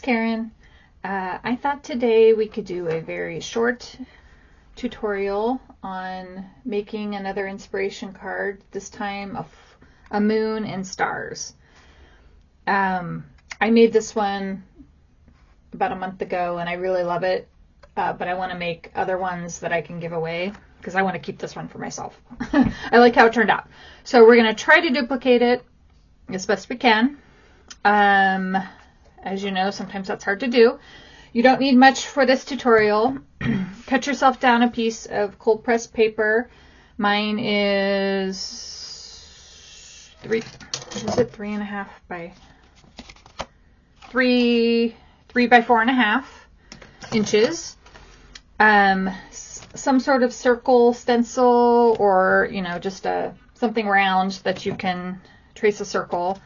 Karen. I thought today we could do a very short tutorial on making another inspiration card, this time a moon and stars. I made this one about a month ago and I really love it, but I want to make other ones that I can give away because I want to keep this one for myself. I like how it turned out. So we're going to try to duplicate it as best we can. As you know, sometimes that's hard to do. You don't need much for this tutorial. Cut yourself down a piece of cold pressed paper. Mine is 3.5 by 3 by 4.5 inches. Some sort of circle stencil, or just something round that you can trace a circle.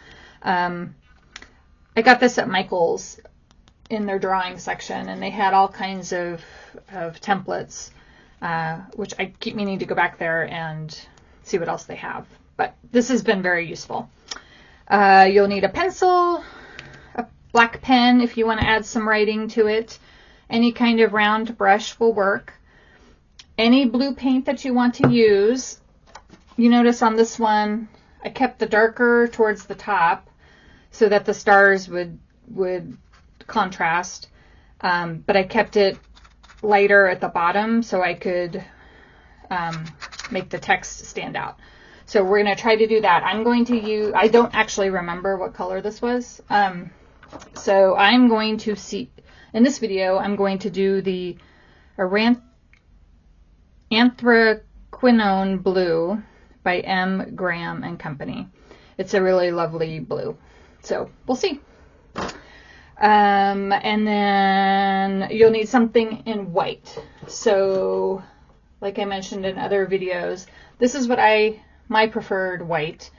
I got this at Michael's in their drawing section, and they had all kinds of templates, which I keep meaning to go back there and see what else they have. But this has been very useful. You'll need a pencil, a black pen if you want to add some writing to it. Any kind of round brush will work. Any blue paint that you want to use. You notice on this one, I kept the darker towards the top so that the stars would contrast, but I kept it lighter at the bottom so I could make the text stand out. So we're going to try to do that. I'm going to use, I don't actually remember what color this was, so I'm going to see, in this video, I'm going to do the Anthraquinone Blue by M. Graham and Company. It's a really lovely blue. So we'll see. And then you'll need something in white. So like I mentioned in other videos, this is what my preferred white.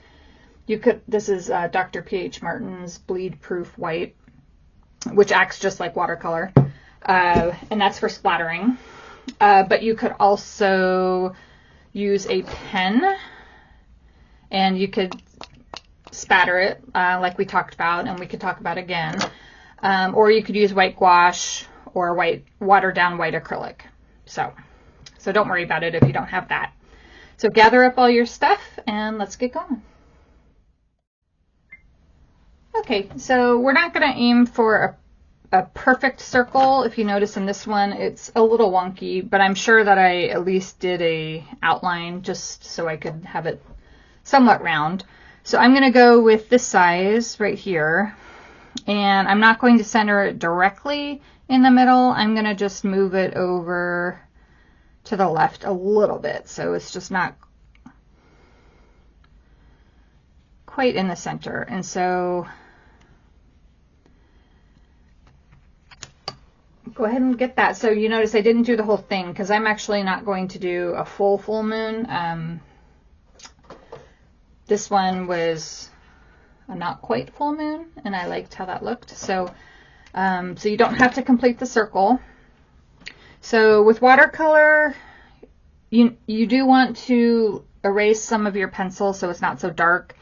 This is Dr. P.H. Martin's bleed-proof white, which acts just like watercolor. And that's for splattering. But you could also use a pen, and you could spatter it like we talked about, and we could talk about again. Or you could use white gouache or watered down white acrylic. So don't worry about it if you don't have that. So gather up all your stuff and let's get going. Okay, so we're not going to aim for a perfect circle. If you notice in this one, it's a little wonky, but I'm sure that I at least did a outline just so I could have it somewhat round. So I'm going to go with this size right here, and I'm not going to center it directly in the middle. I'm going to just move it over to the left a little bit, so it's just not quite in the center. And so go ahead and get that. So you notice I didn't do the whole thing because I'm actually not going to do a full moon. This one was a not quite full moon, and I liked how that looked. So, so you don't have to complete the circle. So with watercolor, you do want to erase some of your pencil so it's not so dark,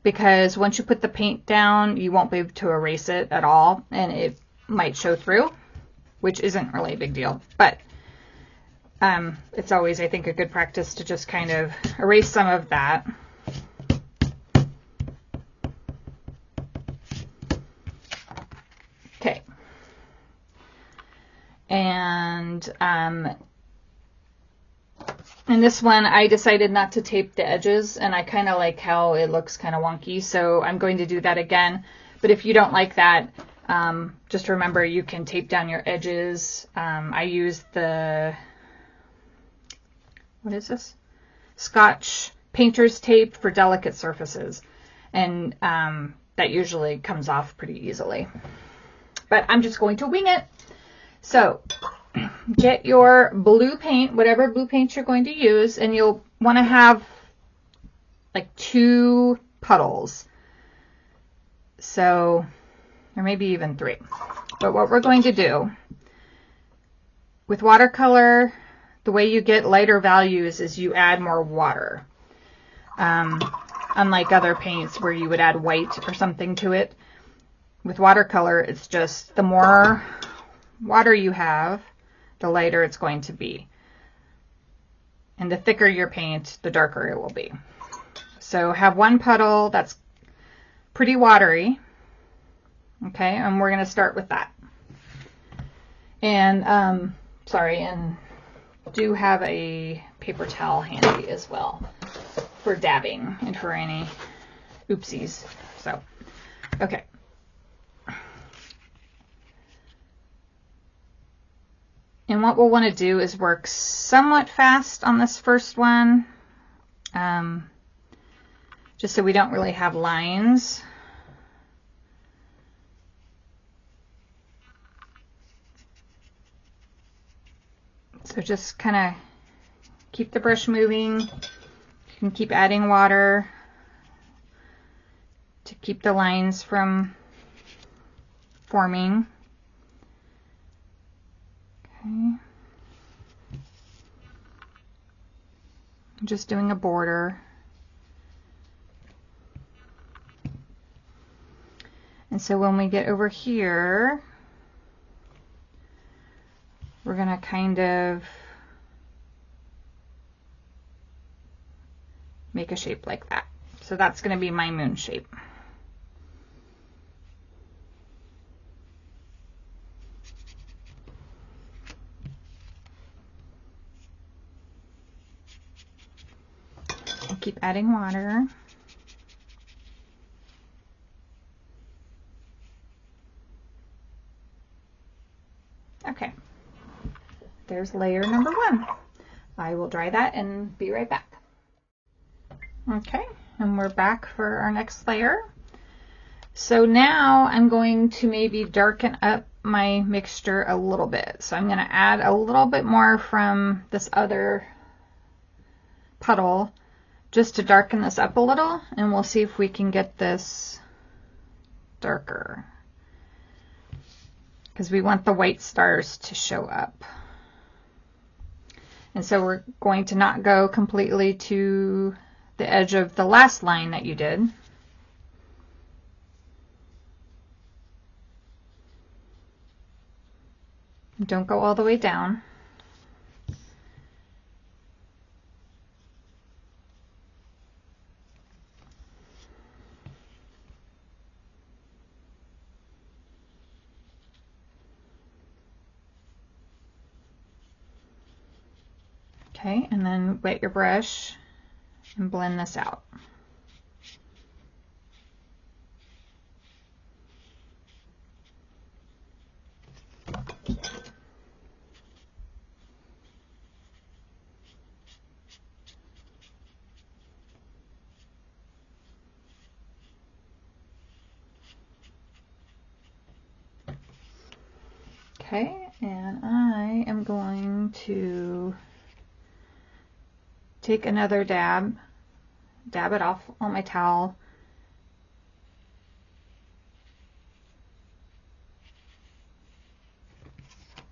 because once you put the paint down, you won't be able to erase it at all, and it might show through, which isn't really a big deal. But it's always, I think, a good practice to just kind of erase some of that. Okay. And in this one, I decided not to tape the edges, and I kind of like how it looks kind of wonky, so I'm going to do that again. But if you don't like that, just remember you can tape down your edges. I use the, what is this? Scotch painter's tape for delicate surfaces, and that usually comes off pretty easily. But I'm just going to wing it. So get your blue paint, whatever blue paint you're going to use, and you'll want to have like 2 puddles. So, or maybe even 3. But what we're going to do with watercolor, the way you get lighter values is you add more water. Unlike other paints where you would add white or something to it. with watercolor, it's just the more water you have, the lighter it's going to be. And the thicker your paint, the darker it will be. So have one puddle that's pretty watery. Okay, and we're going to start with that. And, and do have a paper towel handy as well for dabbing and for any oopsies. So, okay. And what we'll want to do is work somewhat fast on this first one, just so we don't really have lines. So just kind of keep the brush moving. You can keep adding water to keep the lines from forming. Okay. I'm just doing a border. And so when we get over here, we're going to kind of make a shape like that. So that's going to be my moon shape. I'll keep adding water. Okay. There's layer number 1. I will dry that and be right back. Okay, and we're back for our next layer. So now I'm going to maybe darken up my mixture a little bit. So I'm going to add a little bit more from this other puddle just to darken this up a little, and we'll see if we can get this darker, because we want the white stars to show up. And so we're going to not go completely to the edge of the last line that you did. Don't go all the way down. Okay, and then wet your brush and blend this out. Okay, and I am going to take another dab it off on my towel.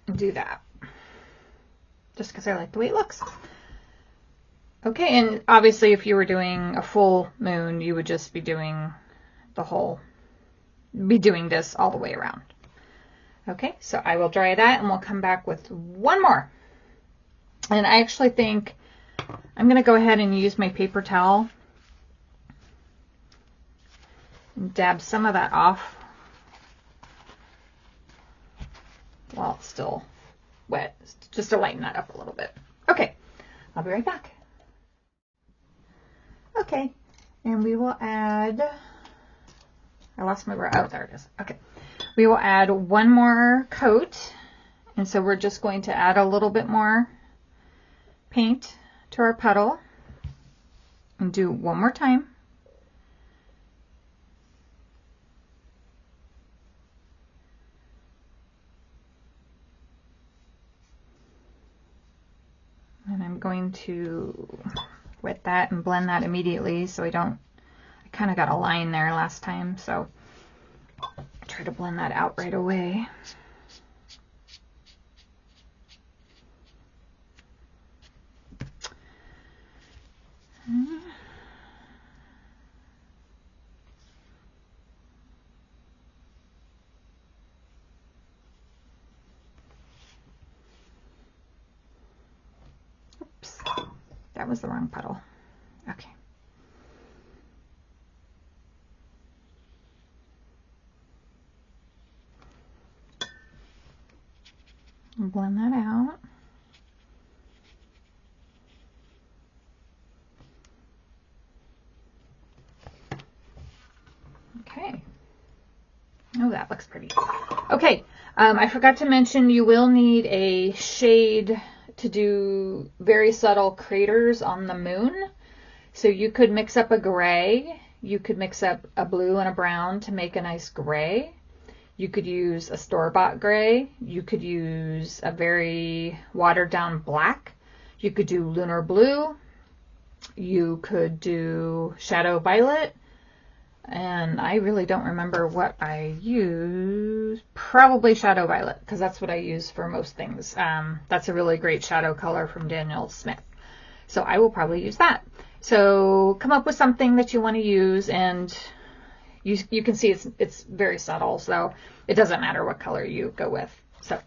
And do that. Just because I like the way it looks. Okay, and obviously if you were doing a full moon, you would just be doing this all the way around. Okay, so I will dry that and we'll come back with one more. And I actually think I'm going to go ahead and use my paper towel and dab some of that off while it's still wet, just to lighten that up a little bit. Okay, I'll be right back. Okay, and we will add, I lost my brush, oh there it is. Okay, we will add one more coat, and so we're just going to add a little bit more paint to our puddle and do one more time. And I'm going to wet that and blend that immediately so I kind of got a line there last time, so I'll try to blend that out right away. that was the wrong puddle. Okay. Blend that out. Okay. Oh, that looks pretty. Okay, I forgot to mention you will need a shade to do very subtle craters on the moon. So you could mix up a gray, you could mix up a blue and a brown to make a nice gray. You could use a store-bought gray. You could use a very watered-down black. You could do lunar blue. You could do shadow violet. And I really don't remember what I use. Probably shadow violet, because that's what I use for most things. That's a really great shadow color from Daniel Smith. So I will probably use that. So come up with something that you want to use, and you can see it's very subtle, so it doesn't matter what color you go with. So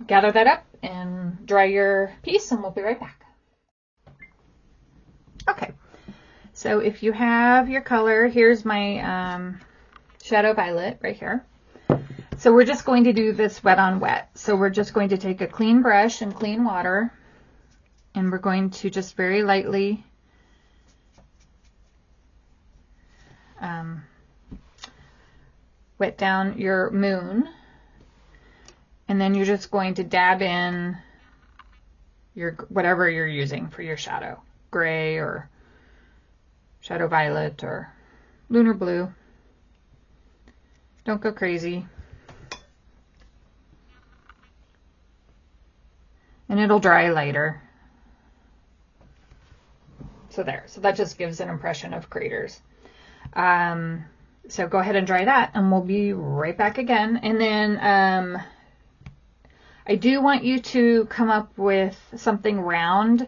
gather that up and dry your piece, and we'll be right back. Okay. So if you have your color, here's my shadow violet right here. So we're just going to do this wet on wet. So we're just going to take a clean brush and clean water, and we're going to just very lightly wet down your moon, and then you're just going to dab in your whatever you're using for your shadow, gray or shadow violet or lunar blue. Don't go crazy. And it'll dry later. So there. So that just gives an impression of craters. So go ahead and dry that, and we'll be right back again. And then I do want you to come up with something round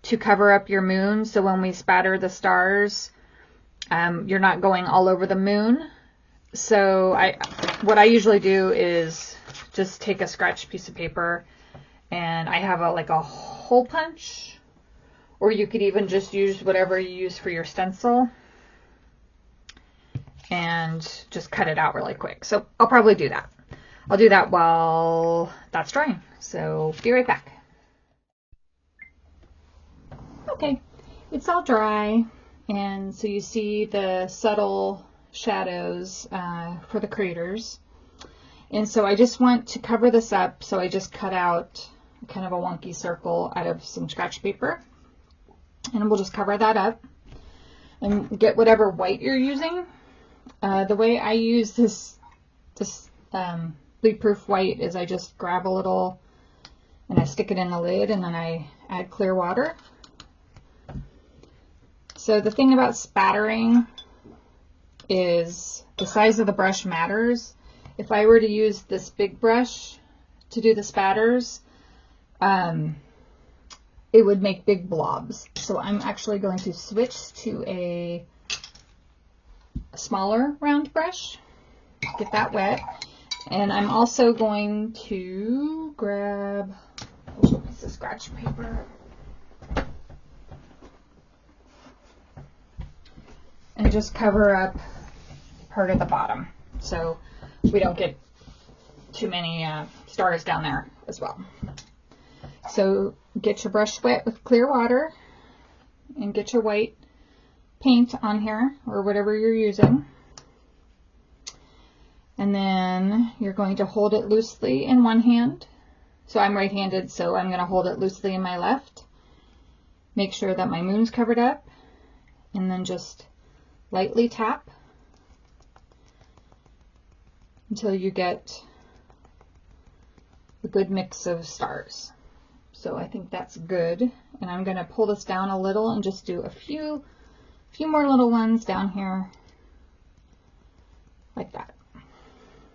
to cover up your moon, so when we spatter the stars, you're not going all over the moon. So what I usually do is just take a scratch piece of paper, and I have like a hole punch, or you could even just use whatever you use for your stencil, and just cut it out really quick. So I'll probably do that. I'll do that while that's drying. So be right back. Okay, it's all dry, and so you see the subtle shadows for the craters. And so I just want to cover this up, so I just cut out kind of a wonky circle out of some scratch paper, and we'll just cover that up and get whatever white you're using. The way I use this bleed-proof white is I just grab a little and I stick it in the lid, and then I add clear water. So the thing about spattering is the size of the brush matters. If I were to use this big brush to do the spatters, it would make big blobs. So I'm actually going to switch to a smaller round brush, get that wet, and I'm also going to grab a little piece of scratch paper and just cover up part of the bottom so we don't get too many stars down there as well. So get your brush wet with clear water and get your white paint on here, or whatever you're using, and then you're going to hold it loosely in one hand. So I'm right-handed, so I'm going to hold it loosely in my left. Make sure that my moon's covered up, and then just lightly tap until you get a good mix of stars. So I think that's good, and I'm going to pull this down a little and just do a few more little ones down here like that,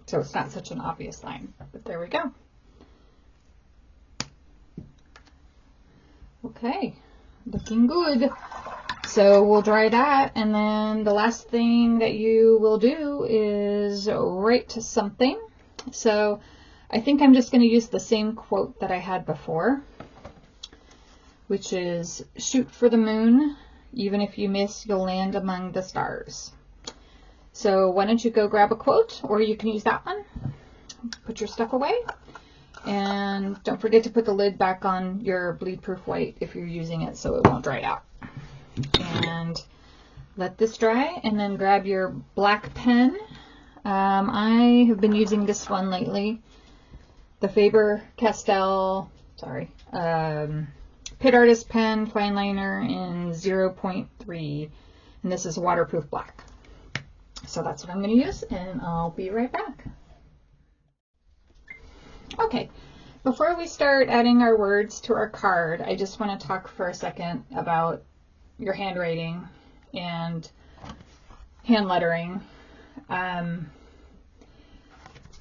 so it's not such an obvious line, but there we go. Okay, looking good. So we'll dry that, and then the last thing that you will do is write something. So I think I'm just going to use the same quote that I had before. which is shoot for the moon. Even if you miss, you'll land among the stars. So why don't you go grab a quote, or you can use that one. Put your stuff away. And don't forget to put the lid back on your bleed-proof white if you're using it so it won't dry out. And let this dry, and then grab your black pen. I have been using this one lately. The Faber-Castell, Pit Artist pen, fine liner in 0.3. And this is waterproof black. So that's what I'm going to use, and I'll be right back. Okay, before we start adding our words to our card, I just want to talk for a second about your handwriting and hand lettering.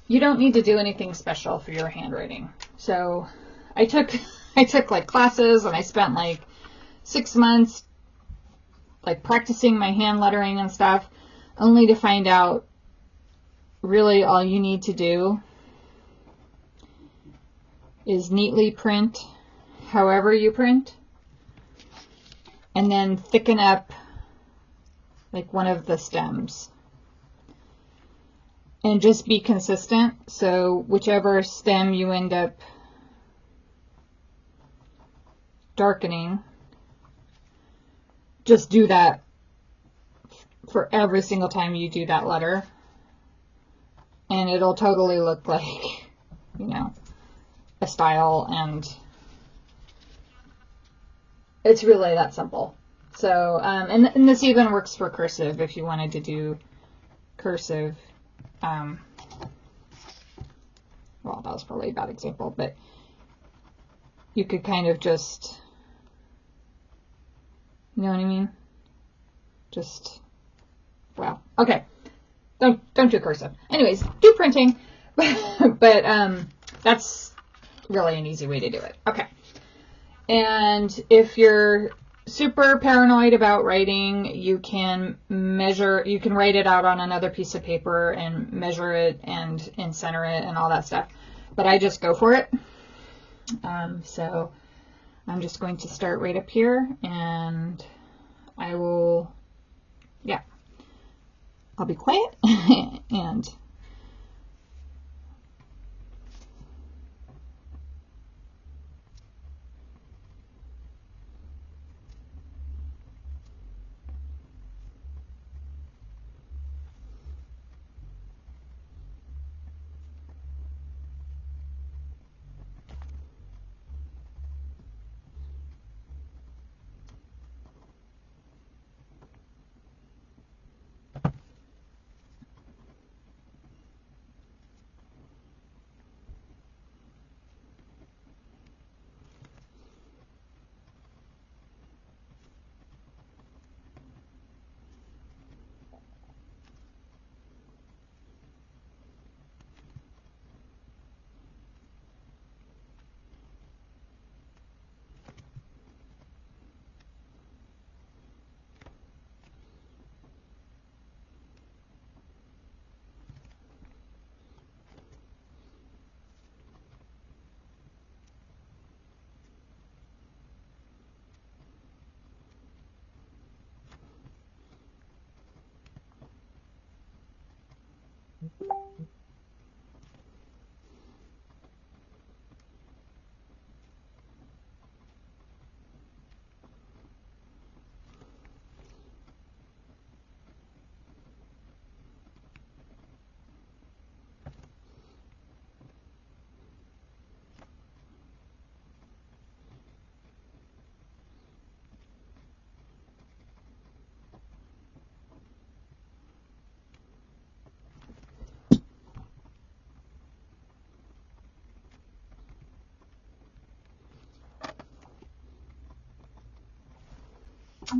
You don't need to do anything special for your handwriting. So I took like classes, and I spent like 6 months like practicing my hand lettering and stuff, only to find out really all you need to do is neatly print however you print, and then thicken up like one of the stems, and just be consistent. So whichever stem you end up darkening, just do that for every single time you do that letter, and it'll totally look like, you know, a style, and it's really that simple. So and this even works for cursive if you wanted to do cursive. Well, that was probably a bad example, but you could kind of just, you know what I mean? Just, well, okay. Don't do cursive. Anyways, do printing, but that's really an easy way to do it. Okay. And if you're super paranoid about writing, you can write it out on another piece of paper and measure it and center it and all that stuff. But I just go for it. So I'm just going to start right up here, and I will, yeah, I'll be quiet and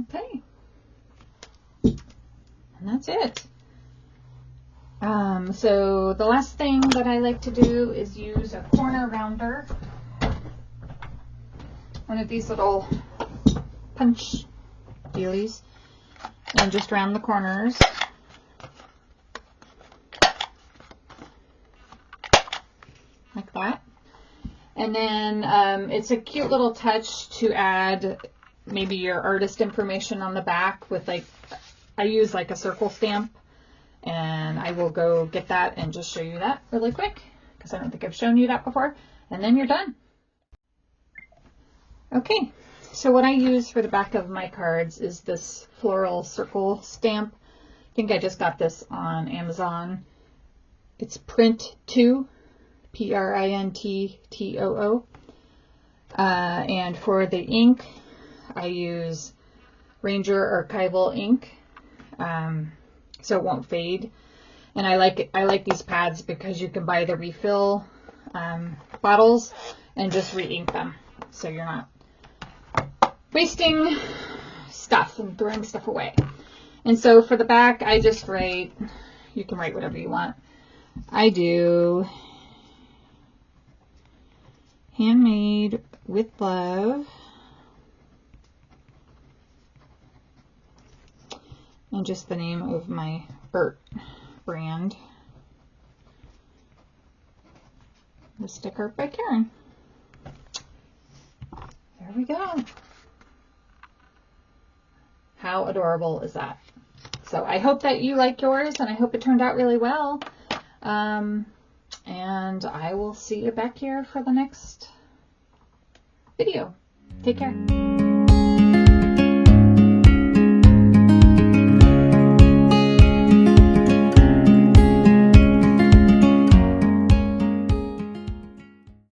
okay. And that's it. So the last thing that I like to do is use a corner rounder. One of these little punch dealies, and just round the corners. Like that. And then it's a cute little touch to add maybe your artist information on the back with like, I use like a circle stamp, and I will go get that and just show you that really quick because I don't think I've shown you that before. And then you're done. Okay, so what I use for the back of my cards is this floral circle stamp. I think I just got this on Amazon. It's Printtoo, Printtoo. And for the ink, I use Ranger Archival ink, so it won't fade. And I like these pads because you can buy the refill bottles and just re-ink them, so you're not wasting stuff and throwing stuff away. And so for the back, I just write, you can write whatever you want. I do handmade with love, and just the name of my art brand. The Stick Art by Karen. There we go. How adorable is that? So I hope that you like yours, and I hope it turned out really well. And I will see you back here for the next video. Take care.